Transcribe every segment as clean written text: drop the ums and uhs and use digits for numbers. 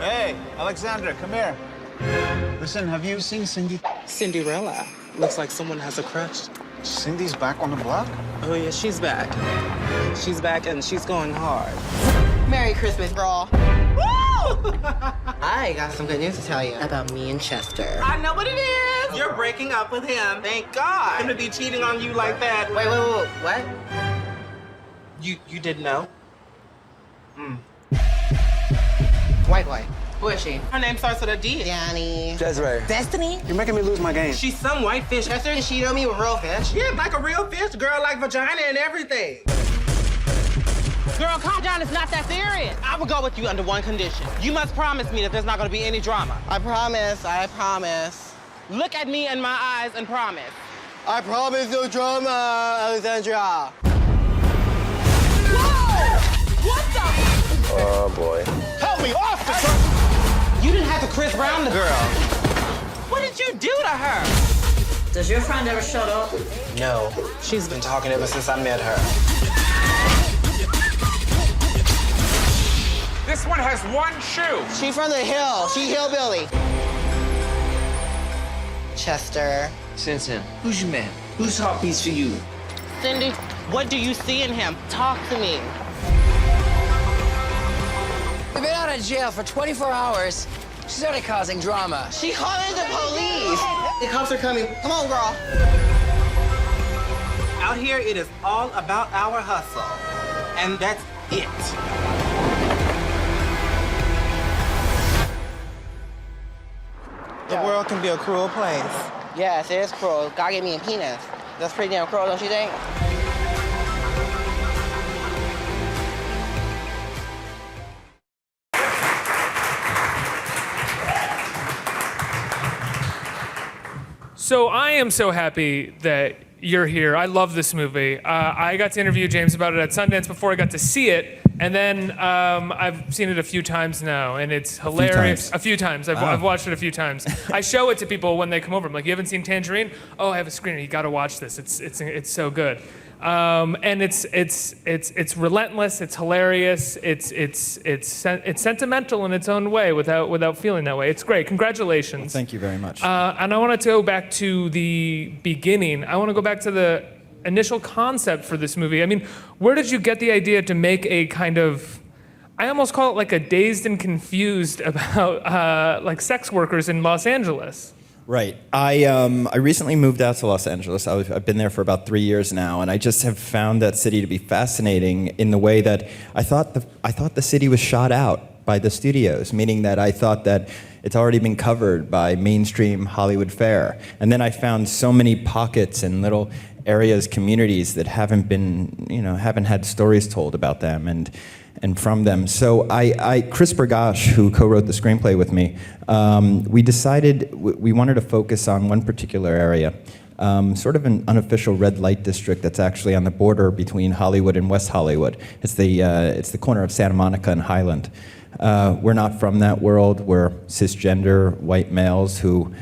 Hey, Alexandra, come here. Listen, have you seen Cindy? Cinderella. Looks like someone has a crush. Cindy's back on the block? Oh, yeah, she's back. She's back and she's going hard. Merry Christmas, girl. Woo! I got some good news to tell you about me and Chester. I know what it is. You're breaking up with him. Thank God. Him to be cheating on you like that. Wait, what? You didn't know? White boy. Who is she? Her name starts with a D. Danny. Desiree. Destiny? You're making me lose my game. She's some white fish. Chester, did she know me with real fish? Yeah, like a real fish. Girl, like vagina and everything. Girl, calm down. It's not that serious. I will go with you under one condition. You must promise me that there's not going to be any drama. I promise. Look at me in my eyes and promise. I promise no drama, Alexandra. Whoa! What the? Oh, boy. Help me, officer! You didn't have to Chris Brown the girl. What did you do to her? Does your friend ever shut up? No. She's been talking ever since I met her. This one has one shoe. She from the hill. She hillbilly. Chester. Sinsen, who's your man? Who's hot piece for you? Cindy, what do you see in him? Talk to me. We've been out of jail for 24 hours. She started causing drama. She calling the police. The cops are coming. Come on, girl. Out here, it is all about our hustle. And that's it. The world can be a cruel place. Yes, it is cruel. God gave me a penis. That's pretty damn cruel, don't you think? So I am so happy that you're here. I love this movie. I got to interview James about it at Sundance before I got to see it, and then I've seen it a few times now, and it's hilarious. A few times. I've watched it a few times. I show it to people when they come over. I'm like, "You haven't seen Tangerine? Oh, I have a screener. You got to watch this. It's so good." And it's relentless. It's hilarious. It's sentimental in its own way without feeling that way. It's great. Congratulations. Well, thank you very much. And I want to go back to the beginning. I want to go back to the initial concept for this movie. I mean, where did you get the idea to make a kind of, I almost call it like a Dazed and Confused about like sex workers in Los Angeles? Right. I recently moved out to Los Angeles. I've been there for about 3 years now, and I just have found that city to be fascinating in the way that I thought the city was shot out by the studios, meaning that I thought that it's already been covered by mainstream Hollywood fare. And then I found so many pockets and little areas, communities that haven't had stories told about them and from them. So Chris Bergosh, who co-wrote the screenplay with me, we decided we wanted to focus on one particular area, sort of an unofficial red light district that's actually on the border between Hollywood and West Hollywood. It's the corner of Santa Monica and Highland. We're not from that world. We're cisgender white males who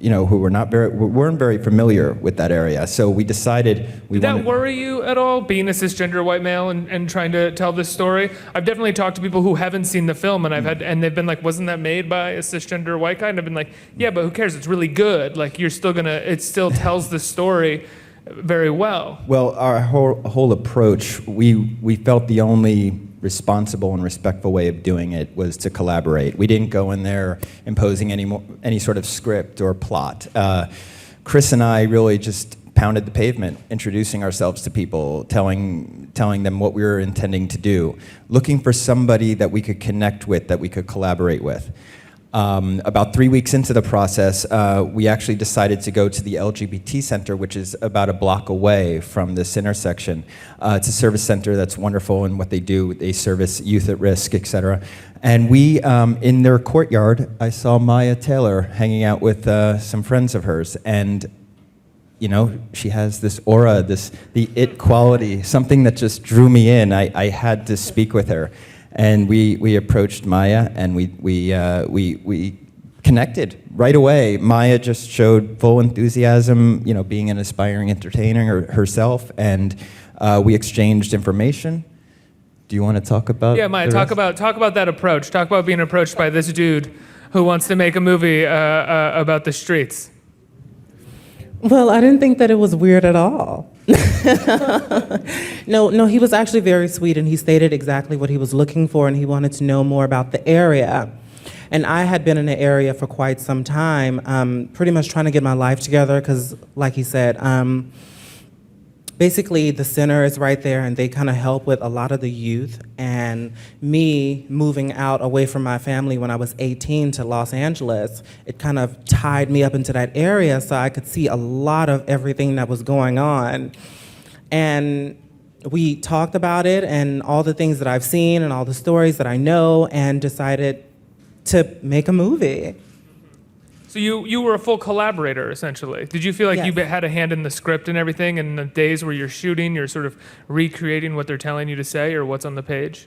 weren't very familiar with that area. So we decided Did that worry you at all, being a cisgender white male and trying to tell this story? I've definitely talked to people who haven't seen the film, and they've been like, "Wasn't that made by a cisgender white guy?" And I've been like, "Yeah, but who cares? It's really good. Like, it still tells the story very well." Well, our whole approach, we felt the only responsible and respectful way of doing it was to collaborate. We didn't go in there imposing any sort of script or plot. Chris and I really just pounded the pavement, introducing ourselves to people, telling them what we were intending to do, looking for somebody that we could connect with, that we could collaborate with. About 3 weeks into the process, we actually decided to go to the LGBT Center, which is about a block away from this intersection. It's a service center that's wonderful in what they do. They service youth at risk, et cetera. And we, in their courtyard, I saw Maya Taylor hanging out with some friends of hers. And she has this aura, the it quality, something that just drew me in. I had to speak with her. And we approached Maya, and we connected right away. Maya just showed full enthusiasm, being an aspiring entertainer herself, and we exchanged information. Do you want to talk about? Yeah, Maya, talk about that approach. Talk about being approached by this dude who wants to make a movie about the streets. Well, I didn't think that it was weird at all. No, he was actually very sweet, and he stated exactly what he was looking for, and he wanted to know more about the area. And I had been in the area for quite some time, pretty much trying to get my life together, because, like he said, basically the center is right there, and they kind of help with a lot of the youth. And me moving out away from my family when I was 18 to Los Angeles, it kind of tied me up into that area so I could see a lot of everything that was going on. And we talked about it and all the things that I've seen and all the stories that I know, and decided to make a movie. So you were a full collaborator, essentially. Did you feel like you Yes. had a hand in the script and everything, and the days where you're shooting, you're sort of recreating what they're telling you to say or what's on the page?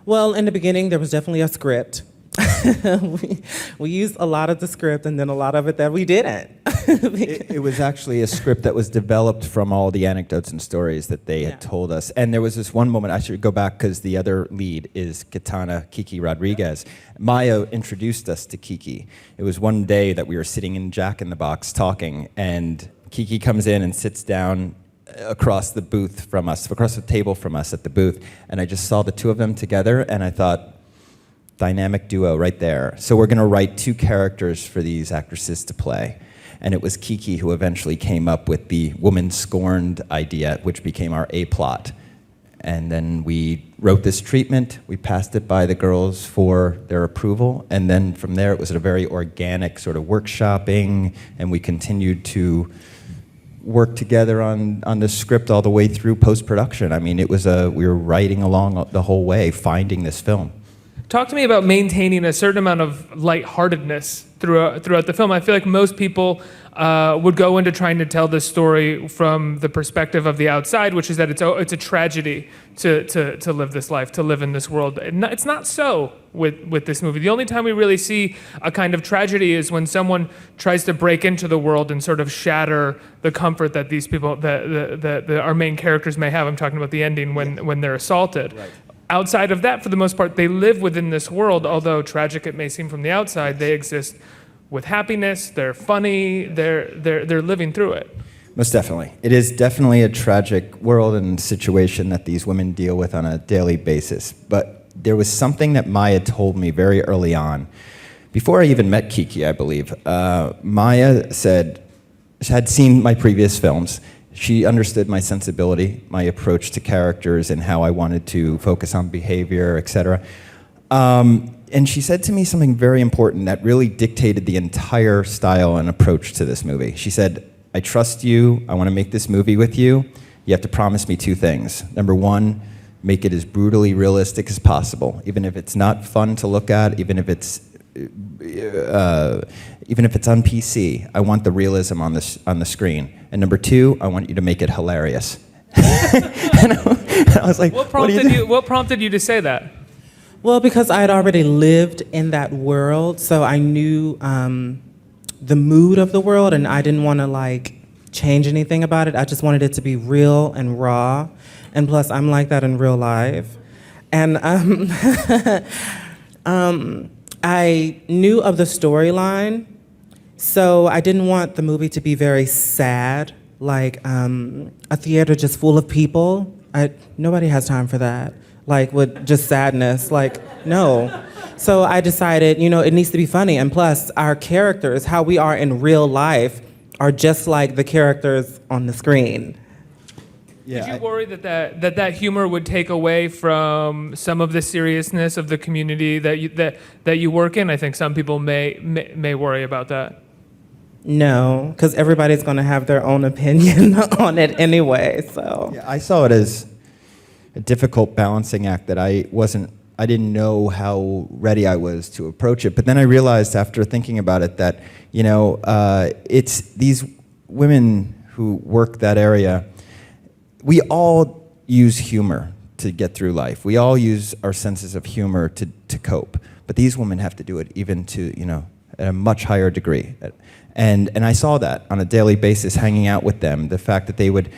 Well, in the beginning, there was definitely a script. we used a lot of the script, and then a lot of it that we didn't. It was actually a script that was developed from all the anecdotes and stories that they had told us. And there was this one moment, I should go back because the other lead is Kitana Kiki Rodriguez. Maya introduced us to Kiki. It was one day that we were sitting in Jack in the Box talking, and Kiki comes in and sits down across the booth from us, across the table from us at the booth, and I just saw the two of them together, and I thought, dynamic duo right there. So we're gonna write two characters for these actresses to play. And it was Kiki who eventually came up with the woman scorned idea, which became our A-plot. And then we wrote this treatment, we passed it by the girls for their approval, and then from there it was a very organic sort of workshopping, and we continued to work together on the script all the way through post-production. I mean, we were writing along the whole way, finding this film. Talk to me about maintaining a certain amount of lightheartedness throughout the film. I feel like most people would go into trying to tell this story from the perspective of the outside, which is that it's a tragedy to live this life, to live in this world. It's not so with this movie. The only time we really see a kind of tragedy is when someone tries to break into the world and sort of shatter the comfort that these people, that our main characters may have. I'm talking about the ending when they're assaulted. Right. Outside of that, for the most part, they live within this world, although tragic it may seem from the outside, they exist with happiness, they're funny, they're living through it. Most definitely. It is definitely a tragic world and situation that these women deal with on a daily basis. But there was something that Maya told me very early on. Before I even met Kiki, I believe, Maya had seen my previous films. She understood my sensibility, my approach to characters, and how I wanted to focus on behavior, etc. And she said to me something very important that really dictated the entire style and approach to this movie. She said, I trust you, I want to make this movie with you. You have to promise me two things. Number one, make it as brutally realistic as possible, even if it's not fun to look at, even if it's on PC, I want the realism on the screen. And number two, I want you to make it hilarious. and I was like, what prompted you to say that? Well, because I had already lived in that world, so I knew the mood of the world, and I didn't want to change anything about it. I just wanted it to be real and raw, and plus I'm like that in real life. And I knew of the storyline, so I didn't want the movie to be very sad, like a theater just full of people. Nobody has time for that, with just sadness, no. So I decided, it needs to be funny, and plus our characters, how we are in real life, are just like the characters on the screen. Yeah, did you worry that humor would take away from some of the seriousness of the community that you work in? I think some people may worry about that. No, because everybody's going to have their own opinion on it anyway. So yeah, I saw it as a difficult balancing act that I didn't know how ready I was to approach it. But then I realized after thinking about it that it's these women who work that area. We all use humor to get through life. We all use our senses of humor to cope. But these women have to do it even to, at a much higher degree. And I saw that on a daily basis hanging out with them. The fact that they would,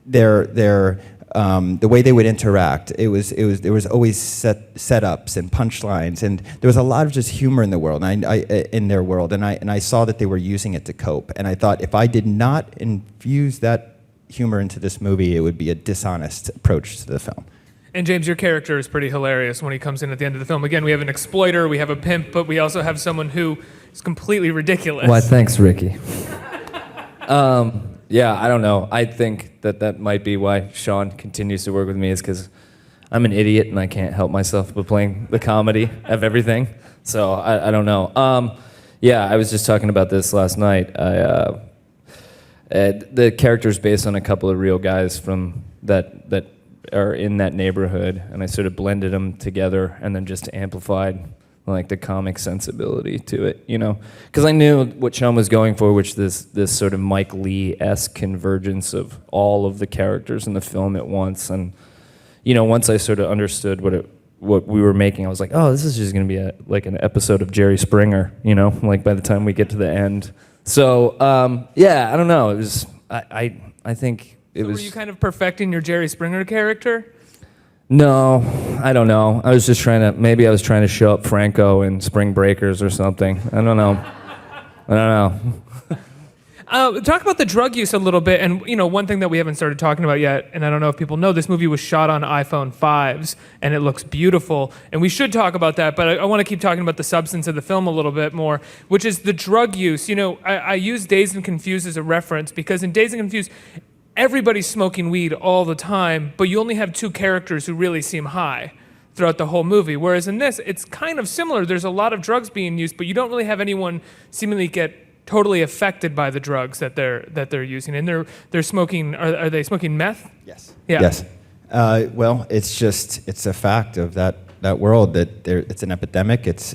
their the way they would interact. There was always setups and punchlines, and there was a lot of just humor in the world, in their world, and I saw that they were using it to cope. And I thought if I did not infuse that humor into this movie, it would be a dishonest approach to the film. And James, your character is pretty hilarious when he comes in at the end of the film. Again, we have an exploiter, we have a pimp, but we also have someone who is completely ridiculous. Why, thanks, Ricky. Yeah, I don't know. I think that might be why Sean continues to work with me, is because I'm an idiot and I can't help myself but playing the comedy of everything. So I don't know. Yeah, I was just talking about this last night. The character's based on a couple of real guys from that are in that neighborhood, and I sort of blended them together and then just amplified like the comic sensibility to it, you know, because I knew what Sean was going for, which this sort of Mike Lee-esque convergence of all of the characters in the film at once. And you know, once I sort of understood what we were making, I was like, oh, this is just going to be like an episode of Jerry Springer, you know, like by the time we get to the end. So yeah, I don't know. It was I think it was. Were you kind of perfecting your Jerry Springer character? No, I don't know. I was just maybe I was trying to show up Franco in Spring Breakers or something. I don't know. Talk about the drug use a little bit, and you know, one thing that we haven't started talking about yet, and I don't know if people know, this movie was shot on iPhone 5s, and it looks beautiful, and we should talk about that, but I want to keep talking about the substance of the film a little bit more, which is the drug use. You know, I use Dazed and Confused as a reference, because in Dazed and Confused, everybody's smoking weed all the time, but you only have two characters who really seem high throughout the whole movie. Whereas in this, it's kind of similar. There's a lot of drugs being used, but you don't really have anyone seemingly get totally affected by the drugs that they're using. And they're smoking. Are they smoking meth? Yes. Yeah. Yes. Well, it's a fact of that world that it's an epidemic. It's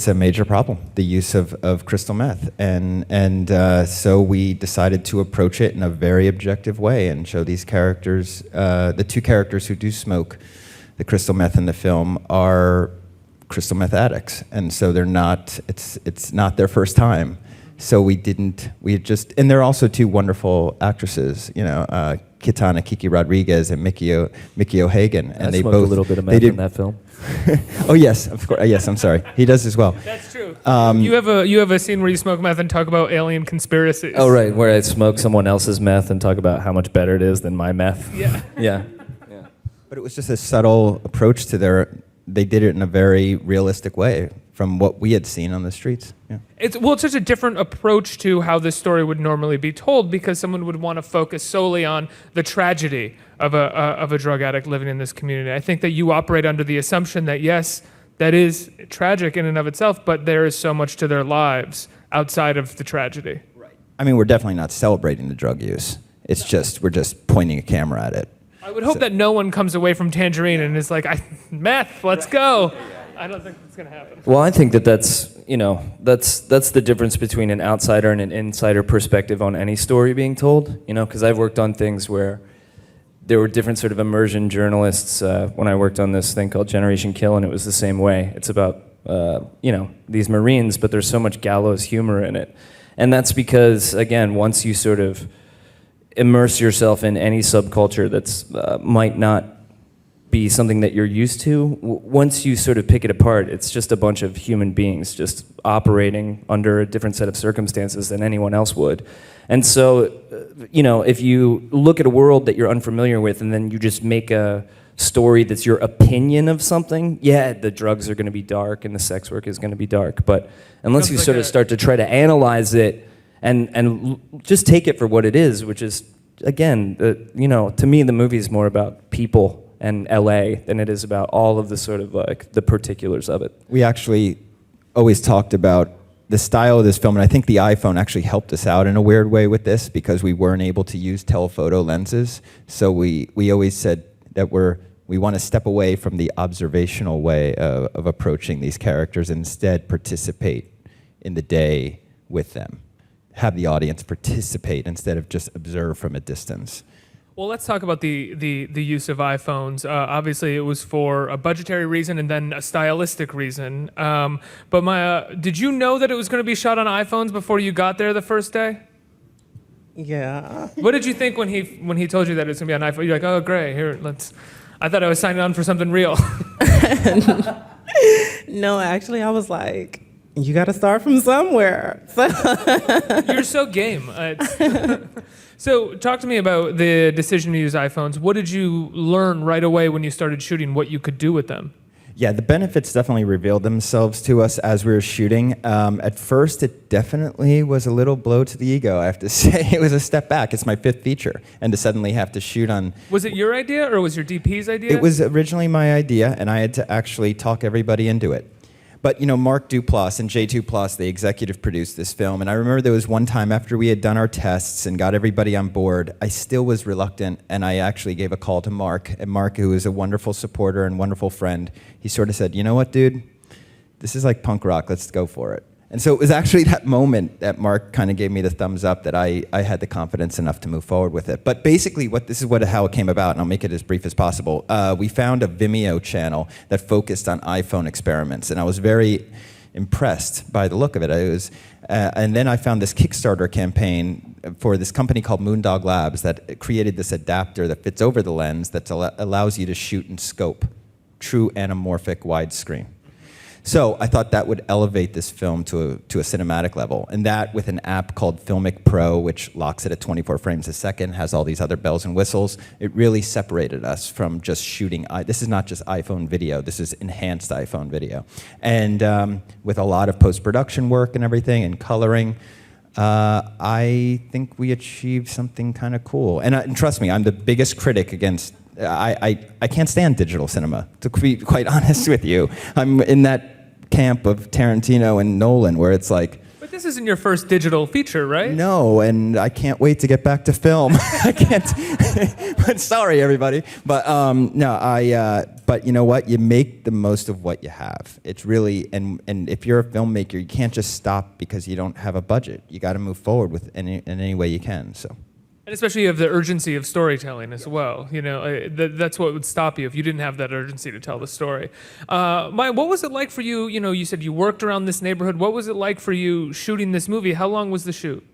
a major problem, the use of crystal meth, and so we decided to approach it in a very objective way and show these characters, the two characters who do smoke the crystal meth in the film are crystal meth addicts, and so they're not. It's not their first time, so and they're also two wonderful actresses, you know, Kitana Kiki Rodriguez and Mickey O'Hagan, and they both a little bit of meth in that film. Oh yes, of course. Yes, I'm sorry. He does as well. That's true. You have a scene where you smoke meth and talk about alien conspiracies. Oh right, where I smoke someone else's meth and talk about how much better it is than my meth. Yeah. Yeah. But it was just a subtle approach to they did it in a very realistic way from what we had seen on the streets. Yeah. It's such a different approach to how this story would normally be told, because someone would want to focus solely on the tragedy of a drug addict living in this community. I think that you operate under the assumption that yes, that is tragic in and of itself, but there is so much to their lives outside of the tragedy. Right. I mean, we're definitely not celebrating the drug use. It's just we're just pointing a camera at it. I would hope that no one comes away from Tangerine and is like, meth, let's go. I don't think that's going to happen. Well, I think that's the difference between an outsider and an insider perspective on any story being told, you know, because I've worked on things where there were different sort of immersion journalists when I worked on this thing called Generation Kill, and it was the same way. It's about, you know, these Marines, but there's so much gallows humor in it. And that's because, again, once you sort of immerse yourself in any subculture that's might not be something that you're used to, once you sort of pick it apart, it's just a bunch of human beings just operating under a different set of circumstances than anyone else would. And so, you know, if you look at a world that you're unfamiliar with and then you just make a story that's your opinion of something, yeah, the drugs are going to be dark and the sex work is going to be dark. But unless you sort of start to try to analyze it and just take it for what it is, which is, again, you know, to me the movie is more about people and LA than it is about all of the sort of like the particulars of it. We actually always talked about the style of this film, and I think the iPhone actually helped us out in a weird way with this because we weren't able to use telephoto lenses. So we always said that we want to step away from the observational way of approaching these characters and instead participate in the day with them. Have the audience participate instead of just observe from a distance. Well, let's talk about the use of iPhones. Obviously, it was for a budgetary reason and then a stylistic reason. But did you know that it was going to be shot on iPhones before you got there the first day? Yeah. What did you think when he told you that it was gonna be on iPhone? You're like, oh great, here let's. I thought I was signing on for something real. No, actually, I was like, you got to start from somewhere. You're so game. So talk to me about the decision to use iPhones. What did you learn right away when you started shooting what you could do with them? Yeah, the benefits definitely revealed themselves to us as we were shooting. At first, it definitely was a little blow to the ego, I have to say. It was a step back. It's my 5th feature. And to suddenly have to shoot on... Was it your idea or was your DP's idea? It was originally my idea, and I had to actually talk everybody into it. But, Mark Duplass and J2 Plus, they executive produced this film. And I remember there was one time after we had done our tests and got everybody on board, I still was reluctant, and I actually gave a call to Mark. And Mark, who is a wonderful supporter and wonderful friend, he sort of said, you know what, dude? This is like punk rock. Let's go for it. And so it was actually that moment that Mark kind of gave me the thumbs up that I had the confidence enough to move forward with it. But basically, how it came about, and I'll make it as brief as possible. We found a Vimeo channel that focused on iPhone experiments, and I was very impressed by the look of it. And then I found this Kickstarter campaign for this company called Moondog Labs that created this adapter that fits over the lens that allows you to shoot in scope, true anamorphic widescreen. So I thought that would elevate this film to a cinematic level. And that with an app called Filmic Pro, which locks it at 24 frames a second, has all these other bells and whistles, it really separated us from just shooting. This is not just iPhone video, this is enhanced iPhone video. And with a lot of post-production work and everything and coloring, I think we achieved something kind of cool. And trust me, I'm the biggest critic against I can't stand digital cinema, to be quite honest with you. I'm in that camp of Tarantino and Nolan where it's like... But this isn't your first digital feature, right? No, and I can't wait to get back to film. I can't... but sorry, everybody. But but you know what? You make the most of what you have. It's really... And if you're a filmmaker, you can't just stop because you don't have a budget. You got to move forward with in any way you can, so... And especially you have the urgency of storytelling as well. That's what would stop you if you didn't have that urgency to tell the story. Maya, what was it like for you? You said you worked around this neighborhood. What was it like for you shooting this movie? How long was the shoot?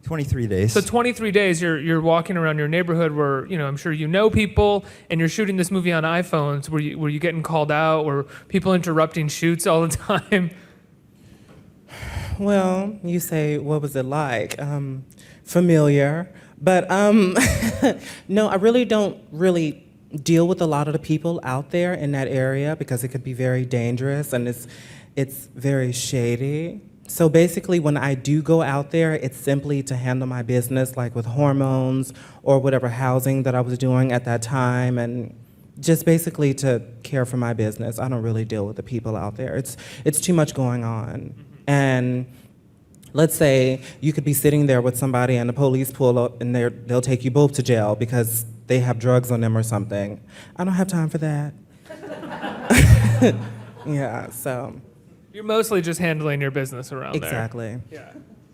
23 days. So 23 days, you're walking around your neighborhood where, I'm sure you know people, and you're shooting this movie on iPhones. Were you getting called out? Were people interrupting shoots all the time? Well, you say, what was it like? Familiar. But no, I really don't deal with a lot of the people out there in that area because it could be very dangerous and it's very shady. So basically, when I do go out there, it's simply to handle my business, like with hormones or whatever housing that I was doing at that time, and just basically to care for my business. I don't really deal with the people out there. It's too much going on. And let's say you could be sitting there with somebody and the police pull up and they'll take you both to jail because they have drugs on them or something. I don't have time for that. Yeah, so. You're mostly just handling your business around there. Exactly. Yeah.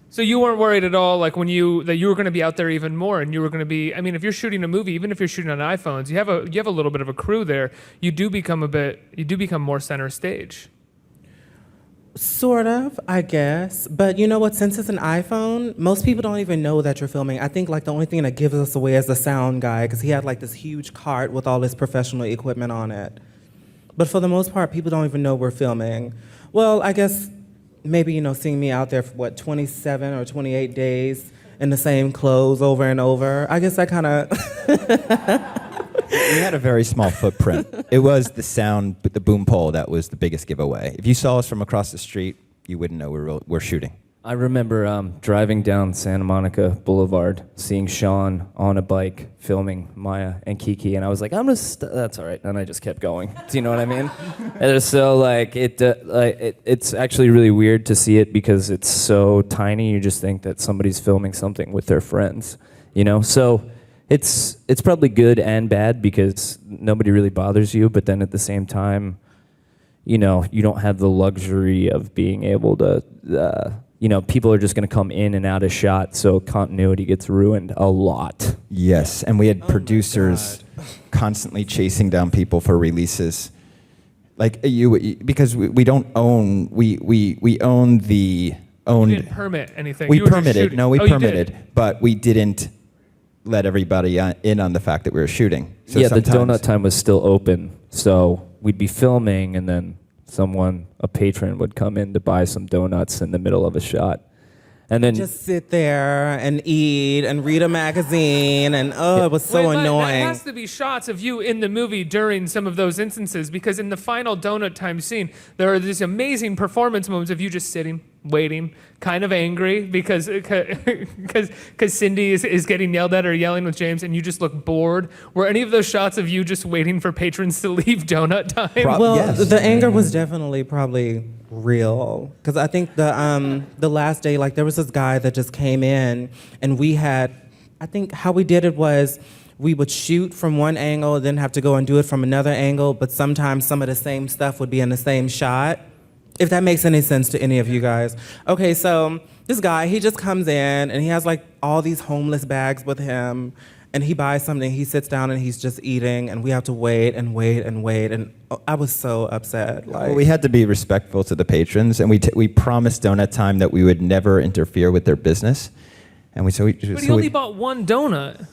So you weren't worried at all, like that you were going to be out there even more, and you were going to be. I mean, if you're shooting a movie, even if you're shooting on iPhones, you have a little bit of a crew there. You do become more center stage. Sort of, I guess. But you know what? Since it's an iPhone, most people don't even know that you're filming. I think like the only thing that gives us away is the sound guy, because he had like this huge cart with all this professional equipment on it. But for the most part, people don't even know we're filming. Well, I guess maybe, seeing me out there for 27 or 28 days in the same clothes over and over. I guess I kind of... We had a very small footprint. It was the sound, but the boom pole that was the biggest giveaway. If you saw us from across the street, you wouldn't know we're shooting. I remember driving down Santa Monica Boulevard, seeing Sean on a bike filming Maya and Kiki, and I was like, that's all right, and I just kept going. Do you know what I mean? And so it's actually really weird to see it because it's so tiny. You just think that somebody's filming something with their friends, So it's probably good and bad because nobody really bothers you, but then at the same time, you don't have the luxury of being able to. People are just going to come in and out of shot, so continuity gets ruined a lot. Yes, and we had producers constantly chasing down people for releases. Like because we don't own, we own the owned. You didn't permit anything. We You were just permitted. shooting. No, we Oh, you permitted, did? but we didn't let everybody in on the fact that we were shooting. So yeah, the sometimes- donut time was still open, so we'd be filming, and then a patron would come in to buy some donuts in the middle of a shot. And then Just sit there and eat and read a magazine, and it was so Wait, annoying. There has to be shots of you in the movie during some of those instances, because in the final donut time scene, there are these amazing performance moments of you just sitting, waiting, kind of angry because Cindy is getting yelled at or yelling with James, and you just look bored. Were any of those shots of you just waiting for patrons to leave donut time? Well, Yes. the anger was definitely probably real, because I think the last day, like, there was this guy that just came in, and we had, I think how we did it was we would shoot from one angle, then have to go and do it from another angle, but sometimes some of the same stuff would be in the same shot. If that makes any sense to any of you guys. Okay, so this guy, he just comes in and he has like all these homeless bags with him, and he buys something, he sits down and he's just eating, and we have to wait and wait and wait, and I was so upset. Like, Well, we had to be respectful to the patrons, and we promised Donut Time that we would never interfere with their business. And But he only bought one donut.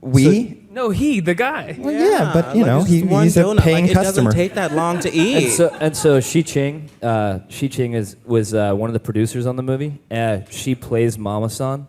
No, the guy. Well, yeah, but you like, know, it's just one he's a donut. paying Like, customer. It doesn't take that long to eat. and so Shi Ching was one of the producers on the movie. She plays Mama-san.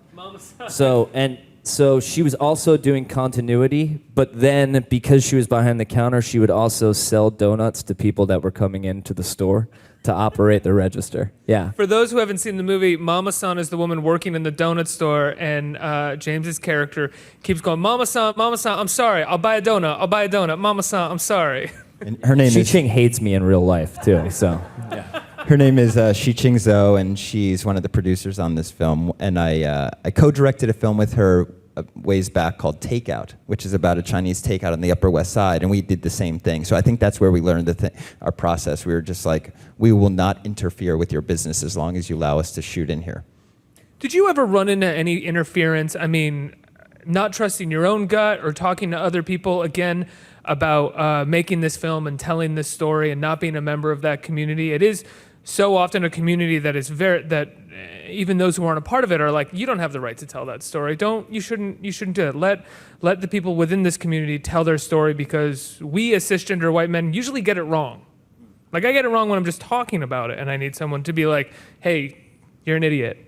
So she was also doing continuity, but then because she was behind the counter, she would also sell donuts to people that were coming into the store to operate the register. Yeah. For those who haven't seen the movie, Mama-san is the woman working in the donut store, and James's character keeps going, Mama-san, I'm sorry, I'll buy a donut, Mama-san, I'm sorry. And her name Shi is Ching hates me in real life too. So. Yeah. Her name is Shi Ching Zhou, and she's one of the producers on this film. And I co-directed a film with her ways back called Takeout, which is about a Chinese takeout on the Upper West Side, and we did the same thing. So I think that's where we learned our process. We were just like, we will not interfere with your business as long as you allow us to shoot in here. Did you ever run into any interference? I mean, not trusting your own gut or talking to other people, again, about making this film and telling this story and not being a member of that community? It is so often a community that is even those who aren't a part of it are like, you don't have the right to tell that story. You shouldn't do it. Let the people within this community tell their story, because we as cisgender white men usually get it wrong. Like, I get it wrong when I'm just talking about it, and I need someone to be like, hey, you're an idiot.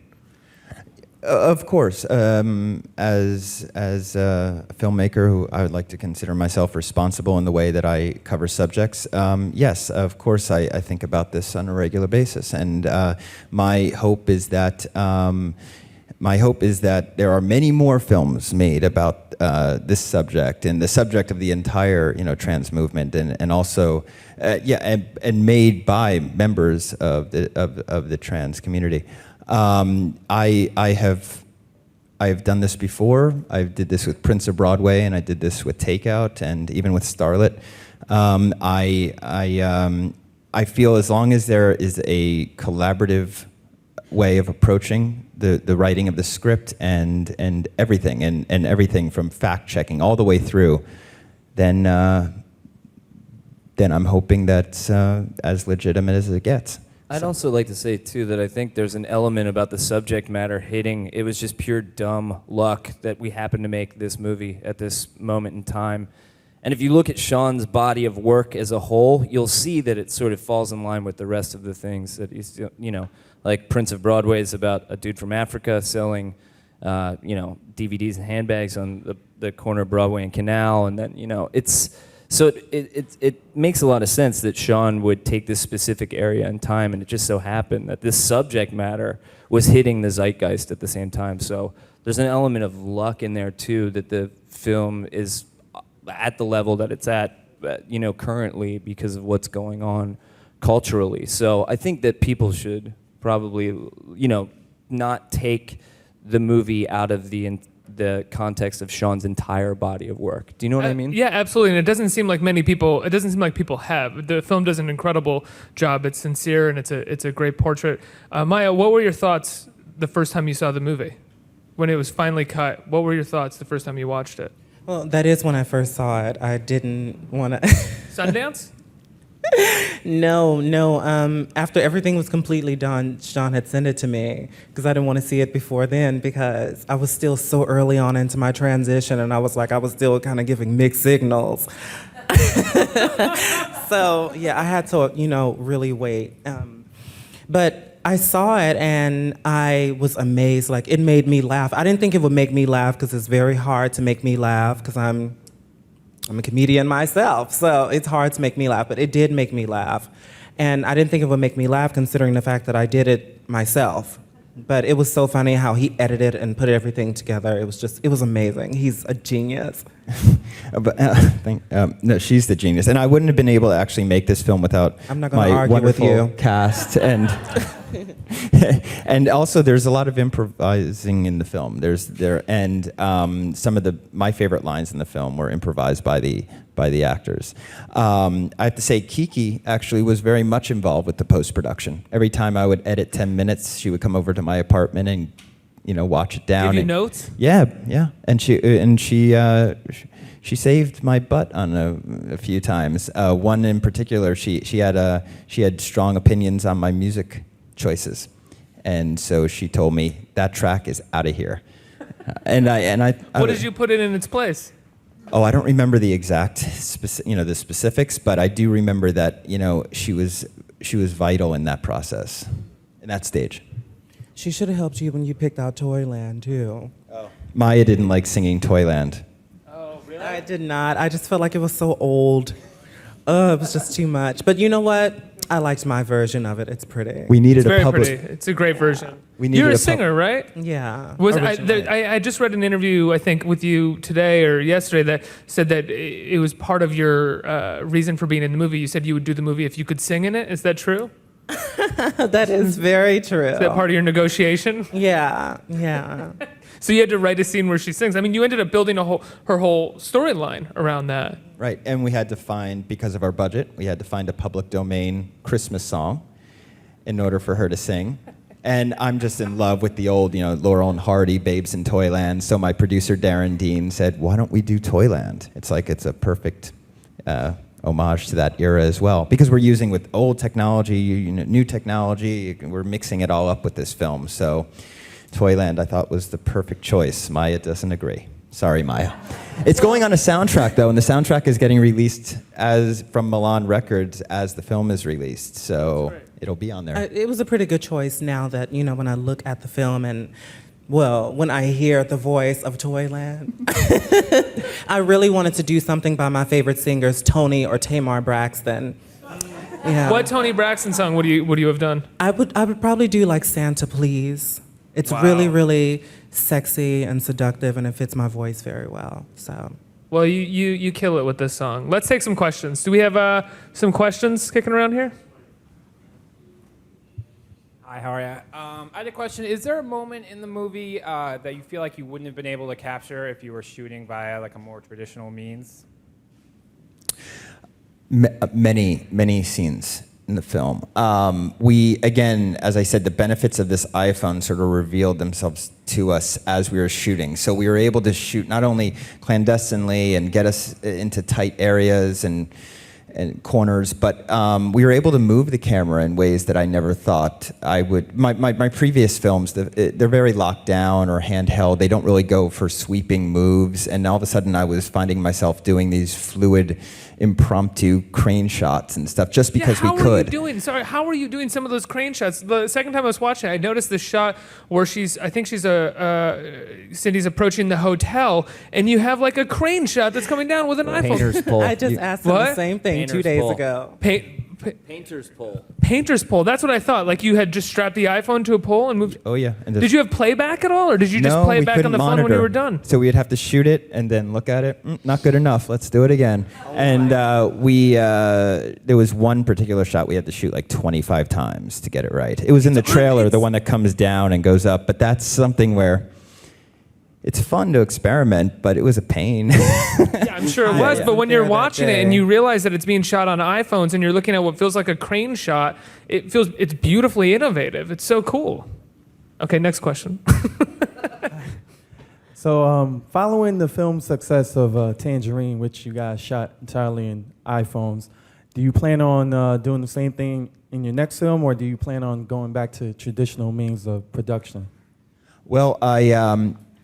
Of course, as a filmmaker who I would like to consider myself responsible in the way that I cover subjects, yes, of course I think about this on a regular basis, and my hope is that there are many more films made about this subject and the subject of the entire trans movement, and also and made by members of the trans community. I have done this before. I did this with Prince of Broadway, and I did this with Takeout, and even with Starlet. I feel as long as there is a collaborative way of approaching the writing of the script and everything, and everything from fact checking all the way through, then I'm hoping that's as legitimate as it gets. I'd also like to say, too, that I think there's an element about the subject matter hitting. It was just pure dumb luck that we happened to make this movie at this moment in time. And if you look at Sean's body of work as a whole, you'll see that it sort of falls in line with the rest of the things that he's, like Prince of Broadway is about a dude from Africa selling, DVDs and handbags on the corner of Broadway and Canal. And then, it's... So it makes a lot of sense that Sean would take this specific area and time, and it just so happened that this subject matter was hitting the zeitgeist at the same time. So there's an element of luck in there too, that the film is at the level that it's at, currently because of what's going on culturally. So I think that people should probably, not take the movie out of the context of Sean's entire body of work. Do you know what I mean? Yeah, absolutely. And it doesn't seem like people have. The film does an incredible job. It's sincere, and it's a great portrait. Maya, what were your thoughts the first time you saw the movie? When it was finally cut, what were your thoughts the first time you watched it? Well, that is when I first saw it. I didn't want to... Sundance? No. After everything was completely done, Sean had sent it to me because I didn't want to see it before then because I was still so early on into my transition, and I was still kind of giving mixed signals. So yeah, I had to, really wait. But I saw it and I was amazed. Like, it made me laugh. I didn't think it would make me laugh because it's very hard to make me laugh because I'm a comedian myself, so it's hard to make me laugh, but it did make me laugh. And I didn't think it would make me laugh considering the fact that I did it myself. But it was so funny how he edited and put everything together. It was amazing. He's a genius. No, she's the genius. And I wouldn't have been able to actually make this film without I'm not gonna my argue with wonderful you. cast. And and also there's a lot of improvising in the film. Some of my favorite lines in the film were improvised by the actors. I have to say, Kiki actually was very much involved with the post-production. Every time I would edit 10 minutes, she would come over to my apartment and, watch it down. Give you notes? Yeah. And she saved my butt on a few times. One in particular, she had strong opinions on my music choices, and so she told me that track is out of here. What did you put it in its place? Oh, I don't remember the exact the specifics, but I do remember that she was vital in that process, in that stage. She should have helped you when you picked out Toyland too. Oh. Maya didn't like singing Toyland. Oh, really? I did not. I just felt like it was so old. It was just too much. But you know what? I liked my version of it. It's pretty. We needed It's a public. very pretty. It's a great version. You're a singer, right? Yeah. I just read an interview, I think, with you today or yesterday that said that it was part of your reason for being in the movie. You said you would do the movie if you could sing in it. Is that true? That is very true. Is that part of your negotiation? Yeah. So you had to write a scene where she sings. I mean, you ended up building her whole storyline around that. Right, and we had to find, because of our budget, we had to find a public domain Christmas song in order for her to sing. And I'm just in love with the old, Laurel and Hardy, Babes in Toyland. So my producer, Darren Dean, said, why don't we do Toyland? It's a perfect homage to that era as well. Because we're using with old technology, new technology, we're mixing it all up with this film. So Toyland, I thought, was the perfect choice. Maya doesn't agree. Sorry, Maya. It's going on a soundtrack, though, and the soundtrack is getting released from Milan Records as the film is released. So it'll be on there. It was a pretty good choice now that, when I look at the film and, when I hear the voice of Toyland, I really wanted to do something by my favorite singers, Tony or Tamar Braxton. Yeah. What Tony Braxton song would you have done? I would probably do like Santa Please. It's really, really sexy and seductive, and it fits my voice very well. So. Well, you kill it with this song. Let's take some questions. Do we have some questions kicking around here? Hi, how are you? I had a question. Is there a moment in the movie that you feel like you wouldn't have been able to capture if you were shooting via like a more traditional means? Many scenes in the film. We, again, as I said, the benefits of this iPhone sort of revealed themselves to us as we were shooting. So we were able to shoot not only clandestinely and get us into tight areas and corners, but we were able to move the camera in ways that I never thought I would. My previous films, they're very locked down or handheld. They don't really go for sweeping moves, and all of a sudden I was finding myself doing these fluid, impromptu crane shots and stuff just because we could. How were you doing some of those crane shots? The second time I was watching, I noticed this shot where Cindy's approaching the hotel, and you have like a crane shot that's coming down with an iPhone. Painter's pole. I just asked him the same thing Painter's 2 days pole. ago. Painter's pole. Painter's pole. That's what I thought. Like you had just strapped the iPhone to a pole and moved. Oh yeah. And Did you have playback at all, or did you just play it back on the phone when you were done? So we'd have to shoot it and then look at it. Not good enough. Let's do it again. And there was one particular shot we had to shoot like 25 times to get it right. It was in the trailer, the one that comes down and goes up. But that's something where it's fun to experiment, but it was a pain. Yeah, I'm sure it was. But when you're watching it and you realize that it's being shot on iPhones and you're looking at what feels like a crane shot, it's beautifully innovative. It's so cool. Okay, next question. So, following the film success of Tangerine, which you guys shot entirely in iPhones, Do you plan on doing the same thing in your next film, or do you plan on going back to traditional means of production? Well,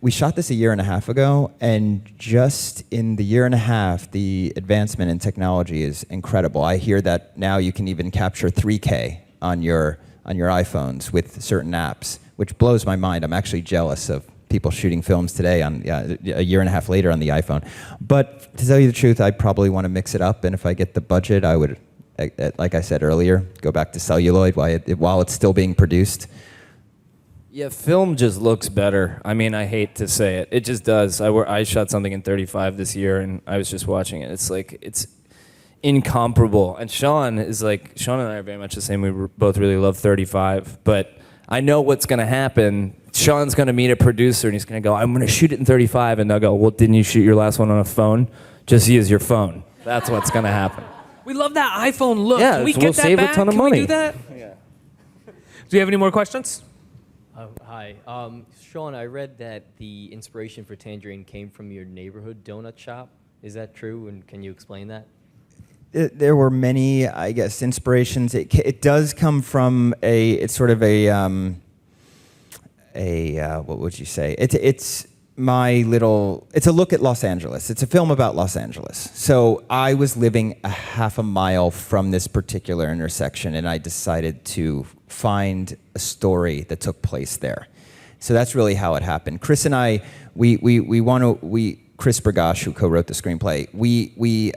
we shot this a year and a half ago, and just in the year and a half, the advancement in technology is incredible. I hear that now you can even capture 3K on your iPhones with certain apps, which blows my mind. I'm actually jealous of people shooting films today on a year and a half later on the iPhone. But to tell you the truth, I probably want to mix it up, and if I get the budget, I would, like I said earlier, go back to celluloid while it's still being produced. Yeah, film just looks better. I mean, I hate to say it. It just does. I shot something in 35 this year, and I was just watching it. It's like, it's incomparable. And Sean and I are very much the same. We both really love 35, but I know what's going to happen. Sean's going to meet a producer, and he's going to go, I'm going to shoot it in 35, and they'll go, well, didn't you shoot your last one on a phone? Just use your phone. That's what's going to happen. We love that iPhone look. Yeah, Can we we'll get that save back? a ton of Can money. we do that? Yeah. Do you have any more questions? Hi. Sean, I read that the inspiration for Tangerine came from your neighborhood donut shop. Is that true, and can you explain that? There were many, I guess, inspirations. It does come from it's sort of what would you say? It's a look at Los Angeles. It's a film about Los Angeles. So I was living a half a mile from this particular intersection, and I decided to find a story that took place there. So that's really how it happened. Chris and I, Chris Bergosh, who co-wrote the screenplay, we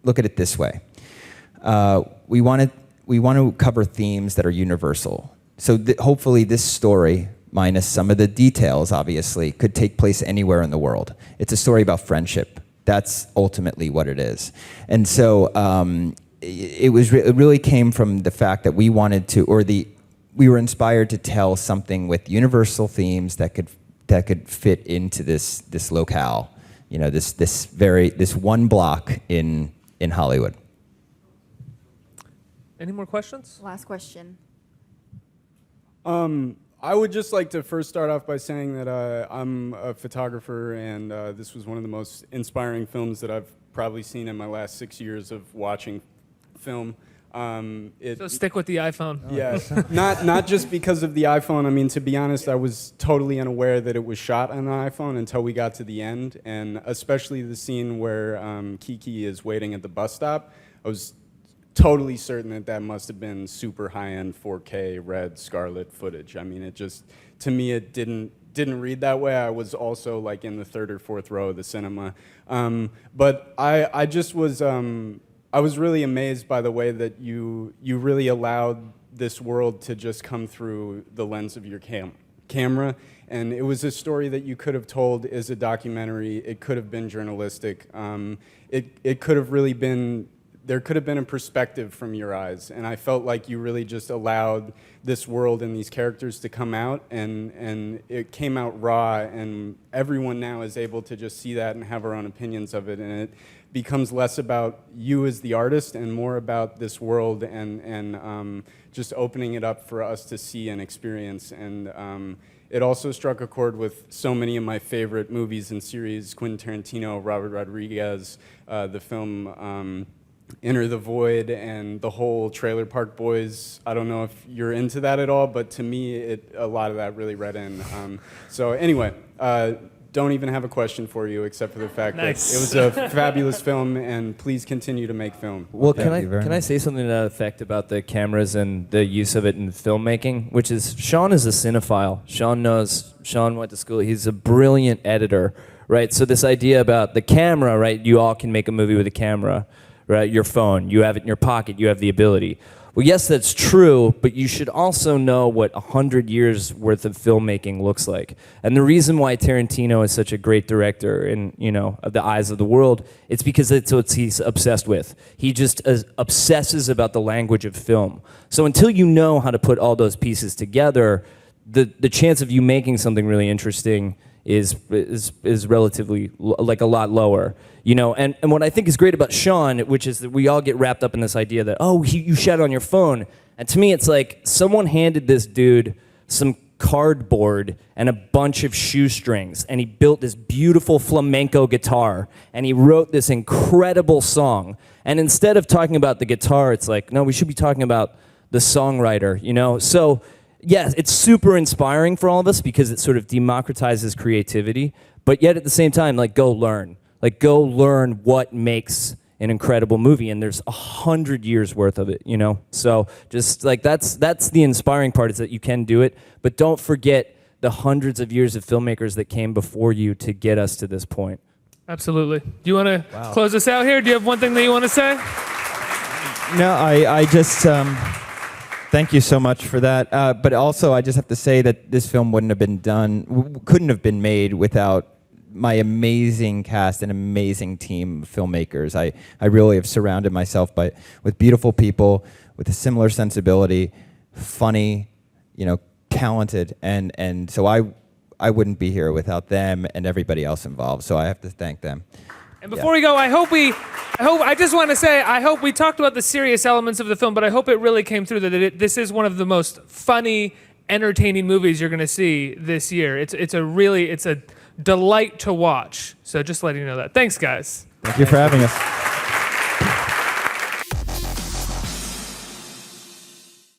look at it this way. We want to cover themes that are universal. So hopefully this story, minus some of the details, obviously, could take place anywhere in the world. It's a story about friendship. That's ultimately what it is. And so it really came from the fact that we wanted to, we were inspired to tell something with universal themes that could fit into this locale, this one block in Hollywood. Any more questions? Last question. I would just like to first start off by saying that I'm a photographer, and this was one of the most inspiring films that I've probably seen in my last 6 years of watching film. So stick with the iPhone. Yes, not just because of the iPhone. I mean, to be honest, I was totally unaware that it was shot on an iPhone until we got to the end, and especially the scene where Kiki is waiting at the bus stop. I was totally certain that must have been super high-end 4K red scarlet footage. I mean, it just, to me, it didn't read that way. I was also like in the third or fourth row of the cinema, but I just was. I was really amazed by the way that you really allowed this world to just come through the lens of your camera. And it was a story that you could have told as a documentary. It could have been journalistic. It could have really been, there could have been a perspective from your eyes. And I felt like you really just allowed this world and these characters to come out, and it came out raw, and everyone now is able to just see that and have our own opinions of it. And it becomes less about you as the artist and more about this world and just opening it up for us to see and experience. And it also struck a chord with so many of my favorite movies and series: Quentin Tarantino, Robert Rodriguez, the film Enter the Void, and the whole Trailer Park Boys. I don't know if you're into that at all, but to me, a lot of that really read in. So anyway, don't even have a question for you except for the fact that it was a fabulous film, and please continue to make film. Well, can I say something to that effect about the cameras and the use of it in filmmaking? Which is, Sean is a cinephile. Sean went to school. He's a brilliant editor, right? So this idea about the camera, right? You all can make a movie with a camera, right? Your phone, you have it in your pocket. You have the ability. Well, yes, that's true, but you should also know what 100 years worth of filmmaking looks like. And the reason why Tarantino is such a great director in, of the eyes of the world, it's because it's what he's obsessed with. He just obsesses about the language of film. So until you know how to put all those pieces together, the chance of you making something really interesting is relatively like a lot lower, and what I think is great about Sean, which is that we all get wrapped up in this idea that, you shot on your phone, and to me it's like someone handed this dude some cardboard and a bunch of shoestrings, and he built this beautiful flamenco guitar, and he wrote this incredible song. And instead of talking about the guitar, it's like, no, we should be talking about the songwriter, you know? So, yes, it's super inspiring for all of us because it sort of democratizes creativity, but yet at the same time, like, go learn. Like, go learn what makes an incredible movie, and there's 100 years worth of it, you know? So just like that's the inspiring part, is that you can do it, but don't forget the hundreds of years of filmmakers that came before you to get us to this point. Absolutely. Do you want to close us out here? Do you have one thing that you want to say? No, I just thank you so much for that. But also, I just have to say that this film couldn't have been made without my amazing cast and amazing team of filmmakers. I really have surrounded myself with beautiful people with a similar sensibility, funny, you know, talented, and so I wouldn't be here without them and everybody else involved. So I have to thank them. And before we go, I just want to say, I hope we talked about the serious elements of the film, but I hope it really came through that this is one of the most funny, entertaining movies you're going to see this year. It's a delight to watch. So just letting you know that. Thanks, guys. Thank you for having us.